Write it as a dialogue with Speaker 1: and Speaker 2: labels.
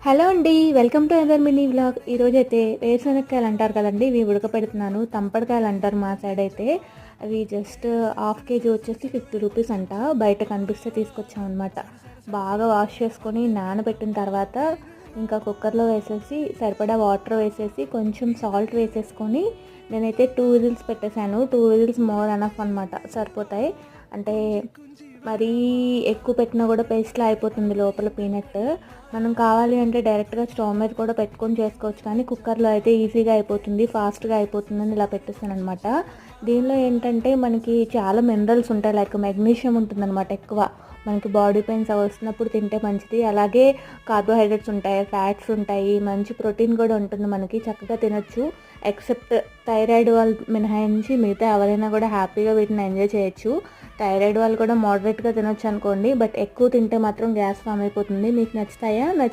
Speaker 1: Hello అండి. Welcome to another mini vlog. ఈరోజైతే వేరుశనక్కాయలు అంటారు కదండీ! ఇవి ఉడకపెడుతున్నాను. తంపడకాయలు అంటారు మా సైడ్ అయితే. అవి జస్ట్ హాఫ్ కేజీ వచ్చేసి 50 రూపీస్ అంట. బయట కనిపిస్తే తీసుకొచ్చామన్నమాట. బాగా వాష్ చేసుకొని నానబెట్టిన తర్వాత ఇంకా కుక్కర్లో వేసేసి సరిపడా వాటర్ వేసేసి కొంచెం సాల్ట్ వేసేసుకొని నేనైతే 2 విజిల్స్ పెట్టేశాను. 2 విజిల్స్ మోర్ ఎనఫ్ అనమాట, సరిపోతాయి. అంటే మరీ ఎక్కువ పెట్టినా కూడా పేస్ట్లా అయిపోతుంది లోపల పీనట్. మనం కావాలి అంటే డైరెక్ట్గా స్టవ్ మీద కూడా పెట్టుకొని చేసుకోవచ్చు, కానీ కుక్కర్లో అయితే ఈజీగా అయిపోతుంది, ఫాస్ట్గా అయిపోతుందని ఇలా పెట్టేస్తాను అనమాట. దీనిలో ఏంటంటే మనకి చాలా మినరల్స్ ఉంటాయి, లైక్ మెగ్నీషియం ఉంటుందన్నమాట ఎక్కువ. మనకి బాడీ పెయిన్స్ అవి వస్తున్నప్పుడు తింటే మంచిది. అలాగే కార్బోహైడ్రేట్స్ ఉంటాయి, ఫ్యాట్స్ ఉంటాయి, మంచి ప్రోటీన్ కూడా ఉంటుంది, మనకి చక్కగా తినొచ్చు. ఎక్సెప్ట్ థైరాయిడ్ వాళ్ళు మినహాయించి మిగతా ఎవరైనా కూడా హ్యాపీగా వీటిని ఎంజాయ్ చేయొచ్చు. థైరాయిడ్ వాళ్ళు కూడా మోడరేట్గా తినొచ్చు అనుకోండి, బట్ ఎక్కువ తింటే మాత్రం గ్యాస్ ఫామ్ అయిపోతుంది. మీకు నచ్చుతాయా?